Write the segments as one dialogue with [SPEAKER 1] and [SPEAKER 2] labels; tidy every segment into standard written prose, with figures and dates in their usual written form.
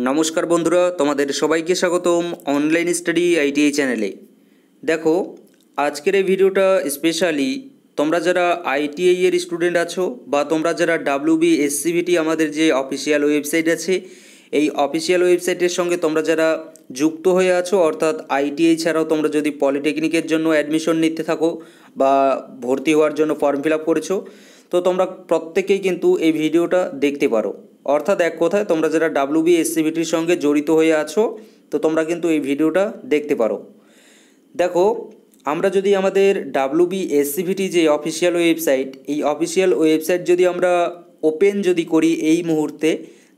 [SPEAKER 1] নমস্কার বন্ধুরা, তোমাদের সবাইকে স্বাগতম অনলাইন স্টাডি আইটিআই চ্যানেলে। দেখো, আজকের এই ভিডিওটা স্পেশালি তোমরা যারা আইটিআই এর স্টুডেন্ট আছো বা তোমরা যারা WBSCVT আমাদের যে অফিসিয়াল ওয়েবসাইট আছে, এই অফিসিয়াল ওয়েবসাইটের সঙ্গে তোমরা যারা যুক্ত হয়ে আছো, অর্থাৎ আইটিআই ছাড়াও তোমরা যদি পলিটেকনিকের জন্য অ্যাডমিশন নিতে থাকো বা ভর্তি হওয়ার জন্য ফর্ম ফিল আপ করেছো, তো তোমরা প্রত্যেকেই কিন্তু এই ভিডিওটা দেখতে পারো। অর্থাৎ এক কথায় তোমরা যারা WBSCVTর সঙ্গে জড়িত হয়ে আছো, তো তোমরা কিন্তু এই ভিডিওটা দেখতে পারো। দেখো, আমরা যদি আমাদের WBSCVT যে অফিসিয়াল ওয়েবসাইট, এই অফিসিয়াল ওয়েবসাইট যদি আমরা ওপেন যদি করি এই মুহূর্তে,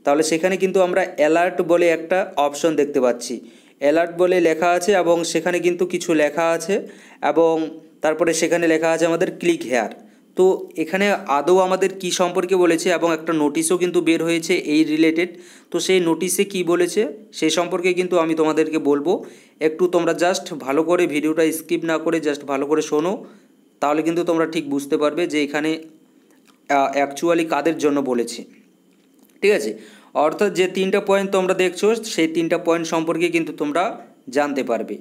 [SPEAKER 1] তাহলে সেখানে কিন্তু আমরা অ্যালার্ট বলে একটা অপশন দেখতে পাচ্ছি। অ্যালার্ট বলে লেখা আছে এবং সেখানে কিন্তু কিছু লেখা আছে এবং তারপরে সেখানে লেখা আছে আমাদের ক্লিক হেয়ার। তো এখানে আদৌ আমাদের কি সম্পর্কে বলেছে এবং একটা নোটিশও কিন্তু বের হয়েছে এই রিলেটেড। তো সেই নোটিশে কি বলেছে সেই সম্পর্কে কিন্তু আমি তোমাদেরকে বলবো। একটু তোমরা জাস্ট ভালো করে ভিডিওটা স্কিপ না করে জাস্ট ভালো করে শোনো, তাহলে কিন্তু তোমরা ঠিক বুঝতে পারবে যে এখানে অ্যাকচুয়ালি কাদের জন্য বলেছে। ঠিক আছে, অর্থাৎ যে তিনটা পয়েন্ট তোমরা দেখছো সেই তিনটা পয়েন্ট সম্পর্কে কিন্তু তোমরা জানতে পারবে।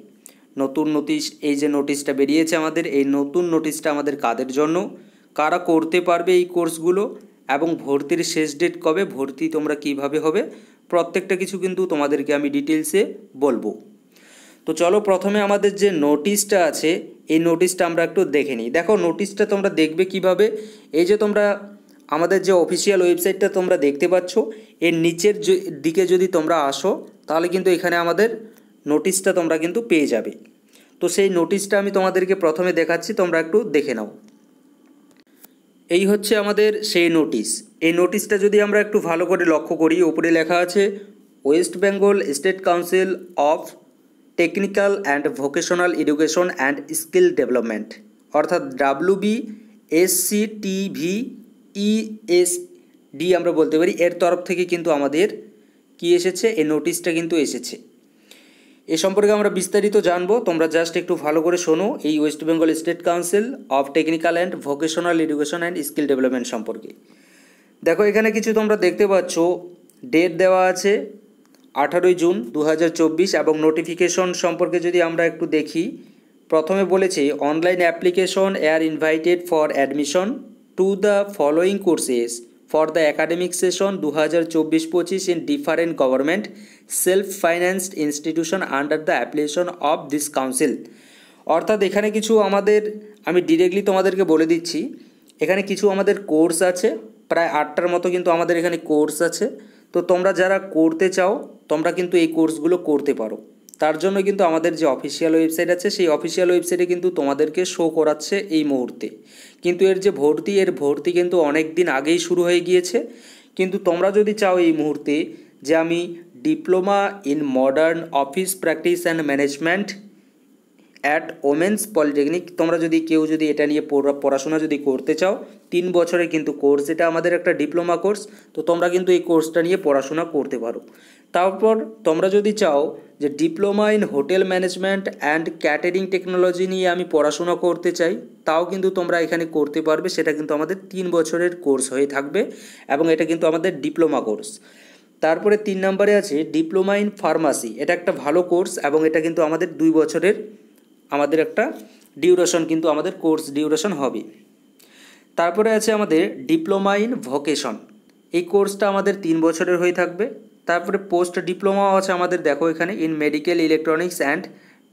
[SPEAKER 1] নতুন নোটিশ, এই যে নোটিশটা বেরিয়েছে আমাদের, এই নতুন নোটিশটা আমাদের কাদের জন্য, কারা করতে পারবে এই কোর্সগুলো এবং ভর্তির শেষ ডেট কবে, ভর্তি তোমরা কিভাবে হবে, প্রত্যেকটা কিছু কিন্তু তোমাদেরকে আমি ডিটেলসে বলবো। তো চলো, প্রথমে আমাদের যে নোটিশটা আছে এই নোটিশটা আমরা একটু দেখে নিই। দেখো, নোটিশটা তোমরা দেখবে কিভাবে, এই যে তোমরা আমাদের যে অফিসিয়াল ওয়েবসাইটটা তোমরা দেখতে পাচ্ছ, এর নিচের দিকে যদি তোমরা আসো তাহলে কিন্তু এখানে আমাদের নোটিশটা তোমরা কিন্তু পেয়ে যাবে। তো সেই নোটিশটা আমি তোমাদেরকে প্রথমে দেখাচ্ছি, তোমরা একটু দেখে নাও। এই হচ্ছে আমাদের সেই নোটিশ। এই নোটিশটা যদি আমরা একটু ভালো করে লক্ষ্য করি, উপরে লেখা আছে West Bengal state council of technical and vocational education and skill development, অর্থাৎ WBSCTVESD আমরা বলতে পারি, এর তরফ থেকে কিন্তু আমাদের কি এসেছে, এই নোটিশটা কিন্তু এসেছে। এ সম্পর্কে আমরা বিস্তারিত জানবো, তোমরা জাস্ট একটু ভালো করে শোনো এই West Bengal state council of technical and vocational education and skill development সম্পর্কে। দেখো, এখানে কিছু তোমরা দেখতে পাচ্ছ, ডেট দেওয়া আছে 18 জুন 2024 এবং নোটিফিকেশন সম্পর্কে যদি আমরা একটু দেখি, প্রথমে বলেছে online application are invited for admission to the following courses for the academic session 2024-25 in different government self financed institution under the application of this council. অর্থাৎ এখানে কিছু আমাদের, আমি ডিরেক্টলি তোমাদেরকে বলে দিচ্ছি, এখানে কিছু আমাদের কোর্স আছে, প্রায় 8টার মতো কিন্তু আমাদের এখানে কোর্স আছে। তো তোমরা যারা করতে চাও তোমরা কিন্তু এই কোর্সগুলো করতে পারো। তার জন্য কিন্তু আমাদের যে অফিসিয়াল ওয়েবসাইট আছে সেই অফিসিয়াল ওয়েবসাইটে কিন্তু তোমাদেরকে শো করাচ্ছে এই মুহূর্তে, কিন্তু এর যে ভর্তি কিন্তু অনেক দিন আগেই শুরু হয়ে গিয়েছে। কিন্তু তোমরা যদি চাও এই মুহূর্তে যে আমি diploma in modern office practice and management at women's polytechnic, তোমরা যদি কেউ যদি এটা নিয়ে পড়াশোনা যদি করতে চাও, 3 বছরের কিন্তু কোর্স, এটা আমাদের একটা ডিপ্লোমা কোর্স, তো তোমরা কিন্তু এই কোর্সটা নিয়ে পড়াশোনা করতে পারো। তারপর তোমরা যদি চাও যে diploma in hotel management and catering technology নিয়ে আমি পড়াশোনা করতে চাই, তাও কিন্তু তোমরা এখানে করতে পারবে। সেটা কিন্তু আমাদের 3 বছরের কোর্স হয়ে থাকবে এবং এটা কিন্তু আমাদের ডিপ্লোমা কোর্স। তারপরে 3 নম্বরে আছে ডিপ্লোমা ইন ফার্মাসি, এটা একটা ভালো কোর্স এবং এটা কিন্তু আমাদের 2 বছরের আমাদের একটা ডিউরেশন কিন্তু আমাদের কোর্স ডিউরেশন হবে। তারপরে আছে আমাদের ডিপ্লোমা ইন ভোকেশন, এই কোর্সটা আমাদের 3 বছরের হয়ে থাকবে। তারপরে পোস্ট ডিপ্লোমাও আছে আমাদের, দেখো এখানে in medical electronics and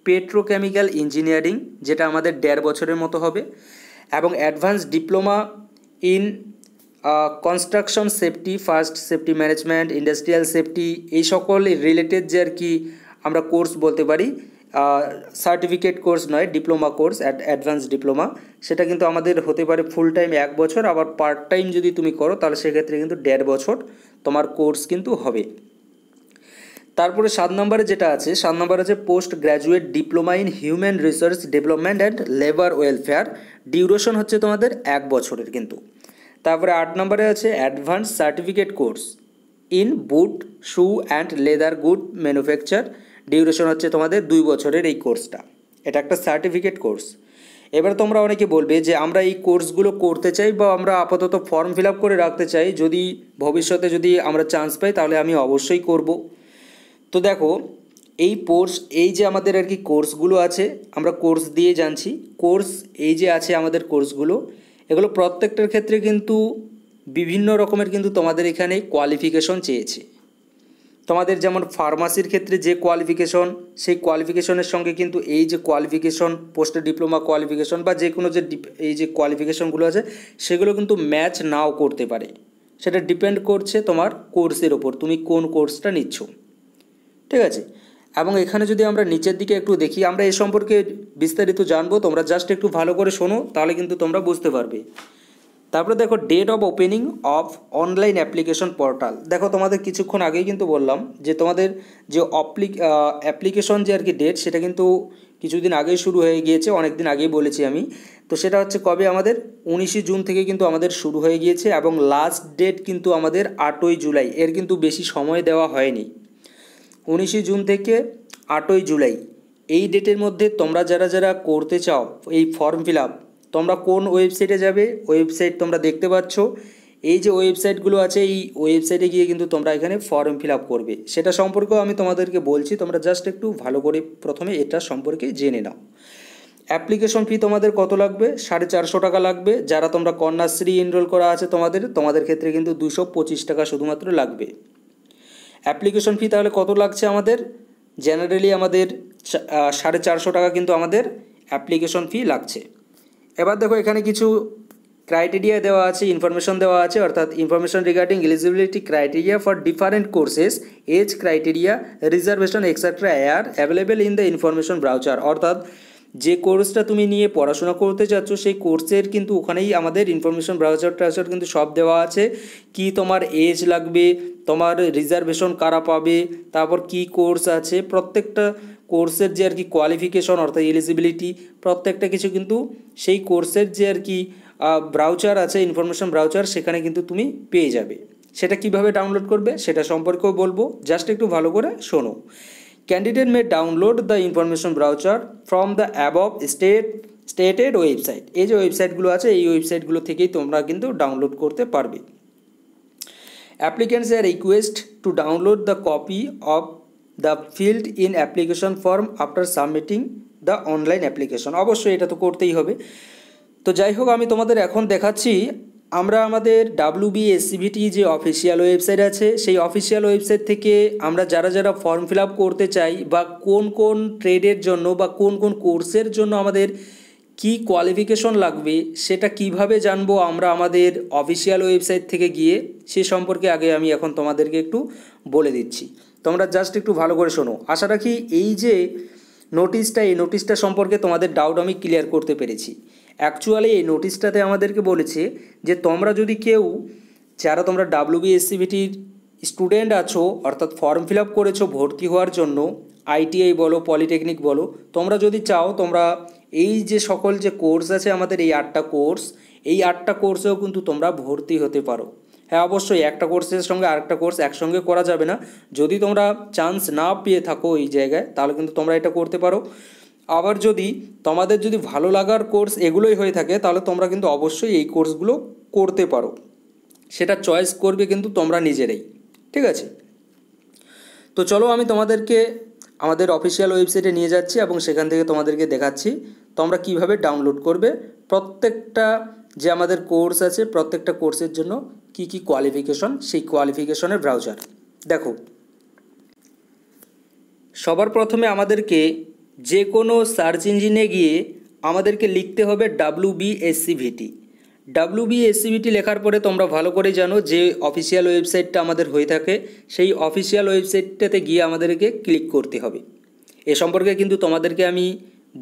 [SPEAKER 1] petrochemical engineering, যেটা আমাদের 1.5 বছরের মতো হবে। এবং advance diploma in construction safety, first safety management, industrial safety, এই সকল রিলেটেড যে আর কি আমরা কোর্স বলতে পারি, সার্টিফিকেট কোর্স নয়, ডিপ্লোমা কোর্স, অ্যাডভান্স ডিপ্লোমা, সেটা কিন্তু আমাদের হতে পারে ফুল টাইম 1 বছর, আবার পার্ট টাইম যদি তুমি করো তাহলে সেক্ষেত্রে কিন্তু 1.5 বছর তোমার কোর্স কিন্তু হবে। তারপরে 7 নম্বরে যেটা আছে, 7 নম্বর আছে post graduate diploma in human resource development and labour welfare, duration হচ্ছে তোমাদের 1 বছরের কিন্তু। তারপরে 8 নম্বরে আছে advance certificate course in boot shoe and leather good manufacture, duration হচ্ছে তোমাদের 2 বছরের এই কোর্সটা, এটা একটা সার্টিফিকেট কোর্স। এবার তোমরা অনেকে বলবে যে আমরা এই কোর্সগুলো করতে চাই বা আমরা আপাতত ফর্ম ফিল আপ করে রাখতে চাই, যদি ভবিষ্যতে যদি আমরা চান্স পাই তাহলে আমি অবশ্যই করব। তো দেখো এই যে আমাদের আর কি কোর্সগুলো আছে, আমরা কোর্স দিয়ে জানছি। কোর্স এই যে আছে আমাদের কোর্সগুলো, এগুলো প্রত্যেকটার ক্ষেত্রে কিন্তু বিভিন্ন রকমের কিন্তু তোমাদের এখানে কোয়ালিফিকেশন চেয়েছে। তোমাদের যেমন ফার্মাসির ক্ষেত্রে যে কোয়ালিফিকেশন, সেই কোয়ালিফিকেশনের সঙ্গে কিন্তু এই যে কোয়ালিফিকেশন, পোস্ট ডিপ্লোমা কোয়ালিফিকেশন বা যে কোনো যে এই যে কোয়ালিফিকেশনগুলো আছে সেগুলো কিন্তু ম্যাচ নাও করতে পারে। সেটা ডিপেন্ড করছে তোমার কোর্সের ওপর, তুমি কোন কোর্সটা নিচ্ছ, ঠিক আছে। এবং এখানে যদি আমরা নিচের দিকে একটু দেখি, আমরা এ সম্পর্কে বিস্তারিত জানবো, তোমরা জাস্ট একটু ভালো করে শোনো, তাহলে কিন্তু তোমরা বুঝতে পারবে। তারপরে দেখো date of opening of online application portal. দেখো তোমাদের কিছুক্ষণ আগেই কিন্তু বললাম যে তোমাদের যে অ্যাপ্লিকেশন যে আর কি ডেট, সেটা কিন্তু কিছুদিন আগেই শুরু হয়ে গিয়েছে, অনেক দিন আগেই বলেছি আমি। তো সেটা হচ্ছে কবে, আমাদের 19 জুন থেকে কিন্তু আমাদের শুরু হয়ে গিয়েছে এবং লাস্ট ডেট কিন্তু আমাদের 8ই জুলাই। এর কিন্তু বেশি সময় দেওয়া হয়নি। 19 জুন থেকে 8ই জুলাই এই ডেটের মধ্যে তোমরা যারা যারা করতে চাও এই ফর্ম ফিল আপ, তোমরা কোন ওয়েবসাইটে যাবে, ওয়েবসাইট তোমরা দেখতে পাচ্ছ। এই যে ওয়েবসাইটগুলো আছে, এই ওয়েবসাইটে গিয়ে কিন্তু তোমরা এখানে ফর্ম ফিল আপ করবে। সেটা সম্পর্কেও আমি তোমাদেরকে বলছি, তোমরা জাস্ট একটু ভালো করে প্রথমে এটা সম্পর্কে জেনে নাও। অ্যাপ্লিকেশন ফি তোমাদের কত লাগবে? 450 টাকা লাগবে। যারা তোমরা কন্যাশ্রী এনরোল করা আছে তোমাদের ক্ষেত্রে কিন্তু 225 টাকা শুধুমাত্র লাগবে। অ্যাপ্লিকেশন ফি তাহলে কত লাগছে আমাদের? জেনারেলি আমাদের 450 টাকা কিন্তু আমাদের অ্যাপ্লিকেশন ফি লাগছে। এবার দেখো এখানে কিছু ক্রাইটেরিয়া দেওয়া আছে, ইনফরমেশন দেওয়া আছে, অর্থাৎ information regarding eligibility criteria for different courses, age criteria, reservation etcetera are available in the information brochure. অর্থাৎ যে কোর্সটা তুমি নিয়ে পড়াশোনা করতে চাচ্ছ সেই কোর্সের কিন্তু ওখানেই আমাদের ইনফরমেশন ব্রাউচার কিন্তু সব দেওয়া আছে। কি তোমার এজ লাগবে, তোমার রিজার্ভেশন কারা পাবে, তারপর কি কোর্স আছে, প্রত্যেকটা কোর্সের যে আর কি কোয়ালিফিকেশন অর্থাৎ এলিজিবিলিটি, প্রত্যেকটা কিছু কিন্তু সেই কোর্সের যে আর কি ব্রাউচার আছে, ইনফরমেশন ব্রাউচার, সেখানে কিন্তু তুমি পেয়ে যাবে। সেটা কিভাবে ডাউনলোড করবে সেটা সম্পর্কেও বলবো, জাস্ট একটু ভালো করে শোনো। Candidate may download the information brochure from the above stated website. এই যে ওয়েবসাইটগুলো আছে এই ওয়েবসাইটগুলো থেকেই তোমরা কিন্তু ডাউনলোড করতে পারবে। Applicants are request to download the copy of the filled in application form after submitting the online application. অবশ্যই এটা তো করতেই হবে। তো যাই হোক, আমি তোমাদের এখন দেখাচ্ছি আমরা আমাদের WBSCVT যে অফিসিয়াল ওয়েবসাইট আছে সেই অফিসিয়াল ওয়েবসাইট থেকে আমরা যারা যারা ফর্ম ফিল আপ করতে চাই বা কোন কোন ট্রেডের জন্য বা কোন কোন কোর্সের জন্য আমাদের কি কোয়ালিফিকেশন লাগবে সেটা কিভাবে জানবো আমরা আমাদের অফিসিয়াল ওয়েবসাইট থেকে গিয়ে, সে সম্পর্কে আগে আমি এখন তোমাদেরকে একটু বলে দিচ্ছি। তোমরা জাস্ট একটু ভালো করে শোনো। আশা রাখি এই যে এই নোটিশটা সম্পর্কে তোমাদের ডাউট আমি ক্লিয়ার করতে পেরেছি। অ্যাকচুয়ালি এই নোটিশটাতে আমাদেরকে বলেছে যে তোমরা যদি কেউ যারা তোমরা WBSCVTর স্টুডেন্ট আছো, অর্থাৎ ফর্ম ফিল আপ করেছো ভর্তি হওয়ার জন্য, ITI বলো পলিটেকনিক বলো, তোমরা যদি চাও তোমরা এই যে সকল যে কোর্স আছে আমাদের এই 8টা কোর্স, এই 8টা কোর্সেও কিন্তু তোমরা ভর্তি হতে পারো। হ্যাঁ, অবশ্যই একটা কোর্সের সঙ্গে আরেকটা কোর্স একসঙ্গে করা যাবে না। যদি তোমরা চান্স না পেয়ে থাকো এই জায়গায় তাহলে কিন্তু তোমরা এটা করতে পারো। আবার যদি তোমাদের যদি ভালো লাগার কোর্স এগুলোই হয়ে থাকে তাহলে তোমরা কিন্তু অবশ্যই এই কোর্সগুলো করতে পারো। সেটা চয়েস করবে কিন্তু তোমরা নিজেরাই, ঠিক আছে। তো চলো আমি তোমাদেরকে আমাদের অফিসিয়াল ওয়েবসাইটে নিয়ে যাচ্ছি এবং সেখান থেকে তোমাদেরকে দেখাচ্ছি তোমরা কিভাবে ডাউনলোড করবে প্রত্যেকটা যে আমাদের কোর্স আছে, প্রত্যেকটা কোর্সের জন্য কি কি কোয়ালিফিকেশন, সেই কোয়ালিফিকেশনের ব্রাউজার। দেখো, সবার প্রথমে আমাদেরকে যে কোনো সার্চ ইঞ্জিনে গিয়ে আমাদেরকে লিখতে হবে WBSCVT লেখার পরে তোমরা ভালো করে জানো যে অফিসিয়াল ওয়েবসাইটটা আমাদের হয়ে থাকে সেই অফিসিয়াল ওয়েবসাইটটাতে গিয়ে আমাদেরকে ক্লিক করতে হবে। এ সম্পর্কে কিন্তু তোমাদেরকে আমি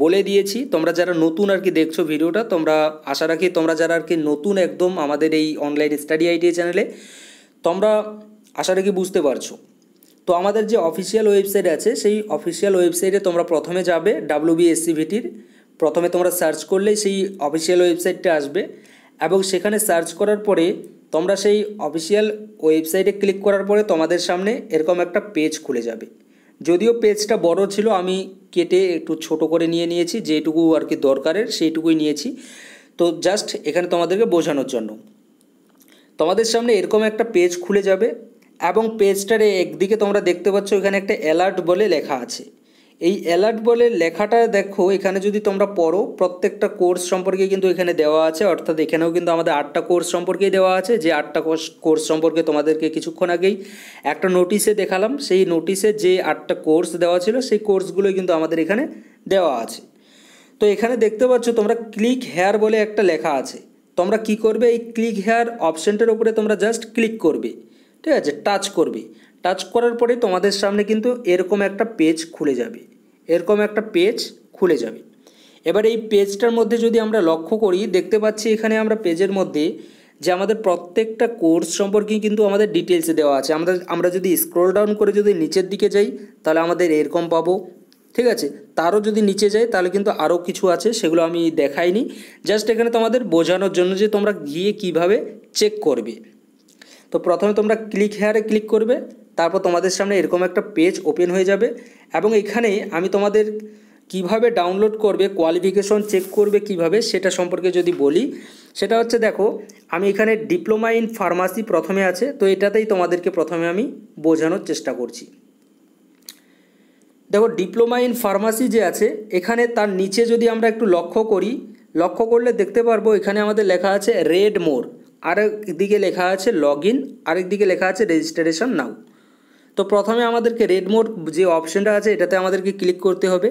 [SPEAKER 1] বলে দিয়েছি। তোমরা যারা নতুন আর কি দেখছো ভিডিওটা, তোমরা আশা রাখি তোমরা যারা আর কি নতুন একদম আমাদের এই অনলাইন স্টাডি ITI চ্যানেলে, তোমরা আশা রাখি বুঝতে পারছো। তো আমাদের যে অফিসিয়াল ওয়েবসাইট আছে সেই অফিসিয়াল ওয়েবসাইটে তোমরা প্রথমে যাবে WBSCVTর, প্রথমে তোমরা সার্চ করলেই সেই অফিসিয়াল ওয়েবসাইটটা আসবে এবং সেখানে সার্চ করার পরে তোমরা সেই অফিসিয়াল ওয়েবসাইটে ক্লিক করার পরে তোমাদের সামনে এরকম একটা পেজ খুলে যাবে। যদিও পেজটা বড় ছিল, আমি কেটে একটু ছোট করে নিয়েছি, যেটুকু আর কি দরকারের সেইটুকুই নিয়েছি। তো জাস্ট এখানে তোমাদেরকে বোঝানোর জন্য তোমাদের সামনে এরকম একটা পেজ খুলে যাবে এবং পেজটারে একদিকে তোমরা দেখতে পাচ্ছ এখানে একটা অ্যালার্ট বলে লেখা আছে। এই অ্যালার্ট বলে লেখাটা দেখো, এখানে যদি তোমরা পড়ো প্রত্যেকটা কোর্স সম্পর্কে কিন্তু এখানে দেওয়া আছে, অর্থাৎ এখানেও কিন্তু আমাদের 8টা কোর্স সম্পর্কেই দেওয়া আছে। যে 8টা কোর্স সম্পর্কে তোমাদেরকে কিছুক্ষণ আগেই একটা নোটিশে দেখালাম, সেই নোটিশে যে 8টা কোর্স দেওয়া ছিল সেই কোর্সগুলোই কিন্তু আমাদের এখানে দেওয়া আছে। তো এখানে দেখতে পাচ্ছ তোমরা ক্লিক হেয়ার বলে একটা লেখা আছে। তোমরা কি করবে, এই ক্লিক হেয়ার অপশানটার উপরে তোমরা জাস্ট ক্লিক করবে, ঠিক আছে, টাচ করবে। টাচ করার পরে তোমাদের সামনে কিন্তু এরকম একটা পেজ খুলে যাবে, এরকম একটা পেজ খুলে যাবে। এবার এই পেজটার মধ্যে যদি আমরা লক্ষ্য করি, দেখতে পাচ্ছি এখানে আমরা পেজের মধ্যে যে আমাদের প্রত্যেকটা কোর্স সম্পর্কে কিন্তু আমাদের ডিটেলসে দেওয়া আছে। আমরা যদি স্ক্রল ডাউন করে যদি নিচের দিকে যাই তাহলে আমাদের এরকম পাবো, ঠিক আছে। তারও যদি নিচে যাই তাহলে কিন্তু আরও কিছু আছে, সেগুলো আমি দেখাইনি, জাস্ট এখানে তোমাদের বোঝানোর জন্য যে তোমরা গিয়ে কিভাবে চেক করবে। তো প্রথমে তোমরা ক্লিক হেয়ারে ক্লিক করবে, তারপর তোমাদের সামনে এরকম একটা পেজ ওপেন হয়ে যাবে এবং এখানে আমি তোমাদের কিভাবে ডাউনলোড করবে, কোয়ালিফিকেশন চেক করবে কিভাবে সেটা সম্পর্কে যদি বলি, সেটা হচ্ছে দেখো আমি এখানে ডিপ্লোমা ইন ফার্মাসি প্রথমে আছে, তো এটাতেই তোমাদেরকে প্রথমে আমি বোঝানোর চেষ্টা করছি। দেখো ডিপ্লোমা ইন ফার্মাসি যে আছে এখানে তার নিচে যদি আমরা একটু লক্ষ্য করলে দেখতে পারবো এখানে আমাদের লেখা আছে রেড মোর, আরেক দিকে লেখা আছে লগ ইন, আরেক দিকে লেখা আছে রেজিস্ট্রেশন নাও। তো প্রথমে আমাদেরকে রেড মোর যে অপশানটা আছে এটাতে আমাদেরকে ক্লিক করতে হবে।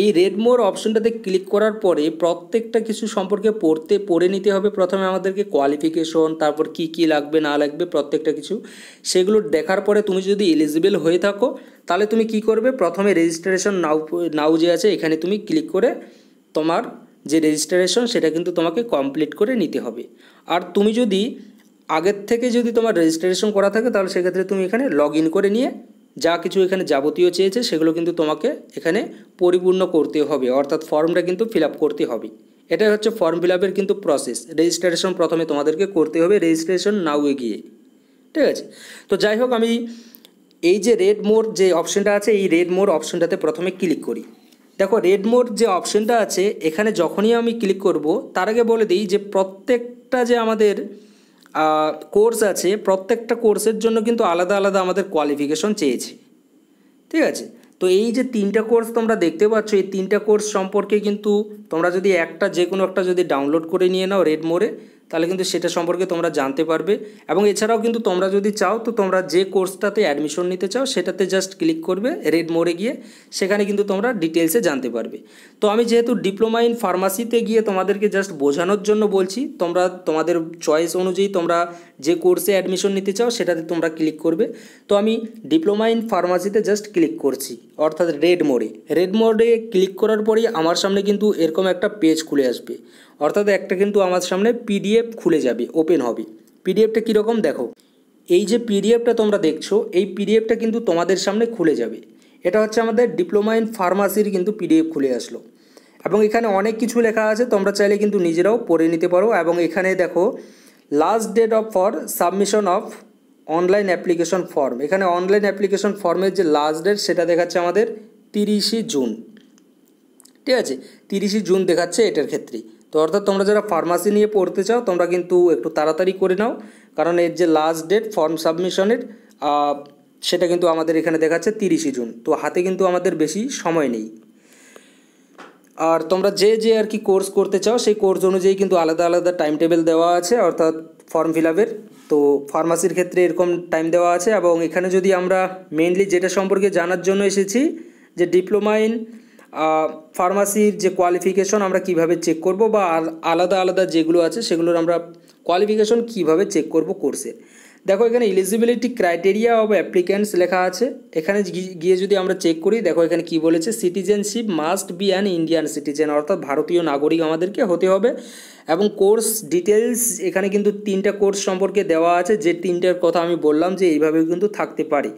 [SPEAKER 1] এই রেড মোর অপশানটাতে ক্লিক করার পরে প্রত্যেকটা কিছু সম্পর্কে পড়ে নিতে হবে। প্রথমে আমাদেরকে কোয়ালিফিকেশন, তারপর কি কি লাগবে না লাগবে প্রত্যেকটা কিছু, সেগুলো দেখার পরে তুমি যদি এলিজিবল হয়ে থাকো তাহলে তুমি কি করবে, প্রথমে রেজিস্ট্রেশন নাও যে আছে এখানে তুমি ক্লিক করে তোমার যে রেজিস্ট্রেশন সেটা কিন্তু তোমাকে কমপ্লিট করে নিতে হবে। আর তুমি যদি আগের থেকে যদি তোমার রেজিস্ট্রেশন করা থাকে তাহলে সেক্ষেত্রে তুমি এখানে লগ ইন করে নিয়ে যা কিছু এখানে যাবতীয় চেয়েছে সেগুলো কিন্তু তোমাকে এখানে পরিপূর্ণ করতে হবে, অর্থাৎ ফর্মটা কিন্তু ফিল আপ করতে হবে। এটাই হচ্ছে ফর্ম ফিল আপের কিন্তু প্রসেস। রেজিস্ট্রেশন প্রথমে তোমাদেরকে করতে হবে রেজিস্ট্রেশন নাও গিয়ে, ঠিক আছে। তো যাই হোক আমি এই যে রেড মোর যে অপশানটা আছে এই রেড মোর অপশানটাতে প্রথমে ক্লিক করি। দেখো রেড মোর যে অপশানটা আছে এখানে যখনই আমি ক্লিক করব তার আগে বলে দিই যে প্রত্যেকটা যে আমাদের কোর্স আছে প্রত্যেকটা কোর্সের জন্য কিন্তু আলাদা আলাদা আমাদের কোয়ালিফিকেশন চেয়েছে, ঠিক আছে। তো এই যে 3টা কোর্স তোমরা দেখতে পাচ্ছ এই 3টা কোর্স সম্পর্কে কিন্তু তোমরা যদি যে কোনো একটা যদি ডাউনলোড করে নিয়ে নাও রেড মোরে তাহলে কিন্তু সেটা সম্পর্কে তোমরা জানতে পারবে। এবং এছাড়াও কিন্তু তোমরা যদি চাও তো তোমরা যে কোর্সটাতে অ্যাডমিশন নিতে চাও সেটাতে জাস্ট ক্লিক করবে রেড মোরে গিয়ে, সেখানে কিন্তু তোমরা ডিটেলসে জানতে পারবে। তো আমি যেহেতু ডিপ্লোমা ইন ফার্মাসিতে গিয়ে তোমাদেরকে জাস্ট বোঝানোর জন্য বলছি, তোমরা তোমাদের চয়েস অনুযায়ী তোমরা যে কোর্সে অ্যাডমিশন নিতে চাও সেটাতে তোমরা ক্লিক করবে। তো আমি ডিপ্লোমা ইন ফার্মাসিতে জাস্ট ক্লিক করছি, অর্থাৎ রেড মোডে ক্লিক করার পরেই আমার সামনে কিন্তু এরকম একটা পেজ খুলে আসবে, অর্থাৎ একটা কিন্তু আমার সামনে পিডিএফ খুলে যাবে, ওপেন হবে। পিডিএফটা কীরকম দেখো, এই যে পিডিএফটা তোমরা দেখছো এই পিডিএফটা কিন্তু তোমাদের সামনে খুলে যাবে। এটা হচ্ছে আমাদের ডিপ্লোমা ইন ফার্মাসির কিন্তু পিডিএফ খুলে আসলো এবং এখানে অনেক কিছু লেখা আছে, তোমরা চাইলে কিন্তু নিজেরাও পড়ে নিতে পারো। এবং এখানে দেখো last date for submission of online application form, এখানে অনলাইন অ্যাপ্লিকেশন ফর্মের যে লাস্ট ডেট সেটা দেখাচ্ছে আমাদের 30শে জুন, ঠিক আছে, 30শে জুন দেখাচ্ছে এটার ক্ষেত্রে। তো অর্থাৎ তোমরা যারা ফার্মাসি নিয়ে পড়তে চাও তোমরা কিন্তু একটু তাড়াতাড়ি করে নাও, কারণ এর যে লাস্ট ডেট ফর্ম সাবমিশনের সেটা কিন্তু আমাদের এখানে দেখাচ্ছে 30শে জুন। তো হাতে কিন্তু আমাদের বেশি সময় নেই। আর তোমরা যে আর কি কোর্স করতে চাও সেই কোর্স অনুযায়ী কিন্তু আলাদা আলাদা টাইম টেবিল দেওয়া আছে, অর্থাৎ ফর্ম ফিল আপের। তো ফার্মাসির ক্ষেত্রে এরকম টাইম দেওয়া আছে। এবং এখানে যদি আমরা মেইনলি যেটা সম্পর্কে জানার জন্য এসেছি যে ডিপ্লোমা ইন ফার্মাসির যে কোয়ালিফিকেশন আমরা কিভাবে চেক করব, বা আলাদা আলাদা যেগুলো আছে সেগুলোর আমরা কোয়ালিফিকেশন কিভাবে চেক করব কোর্সে। দেখো এখানে এলিজিবিলিটি ক্রাইটেরিয়া অফ অ্যাপ্লিক্যান্টস লেখা আছে, এখানে গিয়ে যদি আমরা চেক করি দেখো এখানে কি বলেছে, citizenship must be an Indian citizen, অর্থাৎ ভারতীয় নাগরিক আমাদেরকে হতে হবে। এবং কোর্স ডিটেলস এখানে কিন্তু 3টা কোর্স সম্পর্কে দেওয়া আছে, যে 3টার কথা আমি বললাম যে এইভাবেও কিন্তু থাকতে পারে।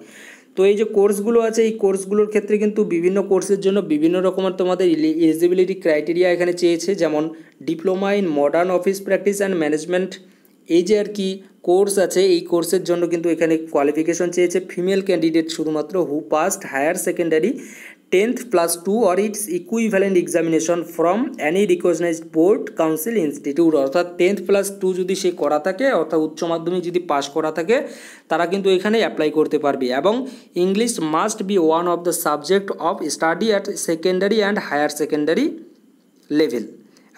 [SPEAKER 1] তো এই যে কোর্সগুলো আছে এই কোর্সগুলোর ক্ষেত্রে কিন্তু বিভিন্ন কোর্সের জন্য বিভিন্ন রকমের তোমাদের এলিজিবিলিটি ক্রাইটেরিয়া এখানে চেয়েছে, যেমন diploma in modern office practice and management, এই যে আর কি কোর্স আছে এই কোর্সের জন্য কিন্তু এখানে কোয়ালিফিকেশন চেয়েছে ফিমেল ক্যান্ডিডেট শুধুমাত্র who passed higher secondary 10th+2 or its equivalent examination from any recognized board council institute, অর্থাৎ 10th+2 যদি সে করা থাকে অর্থাৎ উচ্চ মাধ্যমিক যদি পাস করা থাকে তারা কিন্তু এখানে অ্যাপ্লাই করতে পারবে। এবং English must be one of the subject of study at secondary and higher secondary level,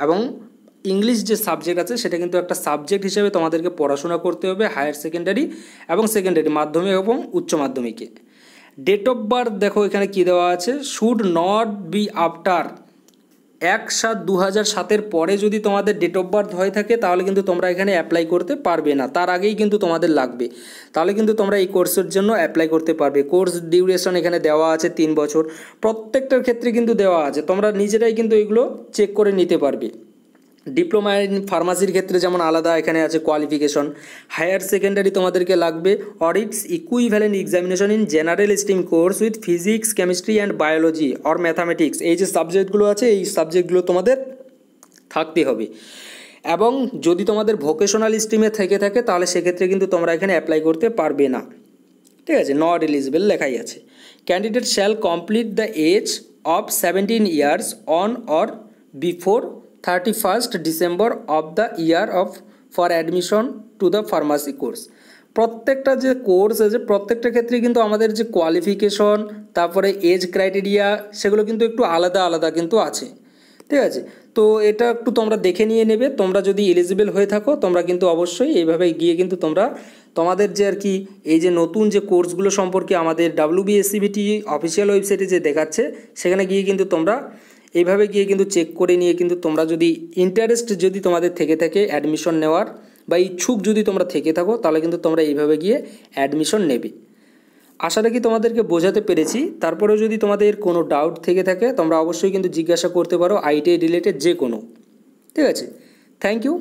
[SPEAKER 1] এবং ইংলিশ যে সাবজেক্ট আছে সেটা কিন্তু একটা সাবজেক্ট হিসেবে তোমাদেরকে পড়াশোনা করতে হবে হায়ার সেকেন্ডারি এবং সেকেন্ডারি মাধ্যমিক এবং উচ্চ মাধ্যমিকে। ডেট অফ বার্থ দেখো এখানে কী দেওয়া আছে, শুড নট বি আফটার 1/7/2007 পরে যদি তোমাদের ডেট অফ বার্থ হয়ে থাকে তাহলে কিন্তু তোমরা এখানে অ্যাপ্লাই করতে পারবে না, তার আগেই কিন্তু তোমাদের লাগবে, তাহলে কিন্তু তোমরা এই কোর্সের জন্য অ্যাপ্লাই করতে পারবে। কোর্স ডিউরেশন এখানে দেওয়া আছে 3 বছর, প্রত্যেকটার ক্ষেত্রে কিন্তু দেওয়া আছে, তোমরা নিজেরাই কিন্তু এগুলো চেক করে নিতে পারবে। ডিপ্লোমা ইন ফার্মাসির ক্ষেত্রে যেমন আলাদা এখানে আছে কোয়ালিফিকেশন, হায়ার সেকেন্ডারি তোমাদেরকে লাগবে audits equivalent examination in general stream course with physics chemistry and biology or mathematics, এই যে সাবজেক্টগুলো আছে এই সাবজেক্টগুলো তোমাদের থাকতে হবে। এবং যদি তোমাদের ভোকেশনাল স্ট্রিমে থেকে থাকে তাহলে সেক্ষেত্রে কিন্তু তোমরা এখানে অ্যাপ্লাই করতে পারবে না, ঠিক আছে, নট এলিজিবল লেখাই আছে। Candidate shall complete the age of 17 years on or before 31st December of the year of for admission to the pharmacy course। প্রত্যেকটা যে কোর্স আছে প্রত্যেকটা ক্ষেত্রে কিন্তু আমাদের যে কোয়ালিফিকেশন তারপরে এজ ক্রাইটেরিয়া সেগুলো কিন্তু একটু আলাদা আলাদা কিন্তু আছে, ঠিক আছে। তো এটা একটু তোমরা দেখে নিয়ে নেবে, তোমরা যদি এলিজিবল হয়ে থাকো তোমরা কিন্তু অবশ্যই এইভাবে গিয়ে কিন্তু তোমরা তোমাদের যে আর কি এই যে নতুন যে কোর্সগুলো সম্পর্কে আমাদের WBSCBT অফিসিয়াল ওয়েবসাইটে যে দেখাচ্ছে সেখানে গিয়ে কিন্তু তোমরা এইভাবে গিয়ে কিন্তু চেক করে নিয়ে কিন্তু তোমরা যদি ইন্টারেস্ট যদি তোমাদের থেকে থাকে অ্যাডমিশন নেওয়ার বা ইচ্ছুক যদি তোমরা থেকে থাকো তাহলে কিন্তু তোমরা এইভাবে গিয়ে অ্যাডমিশন নেবে। আশা রাখি তোমাদেরকে বোঝাতে পেরেছি। তারপরেও যদি তোমাদের কোনো ডাউট থেকে থাকে তোমরা অবশ্যই কিন্তু জিজ্ঞাসা করতে পারো ITI রিলেটেড যে কোনো, ঠিক আছে। Thank you.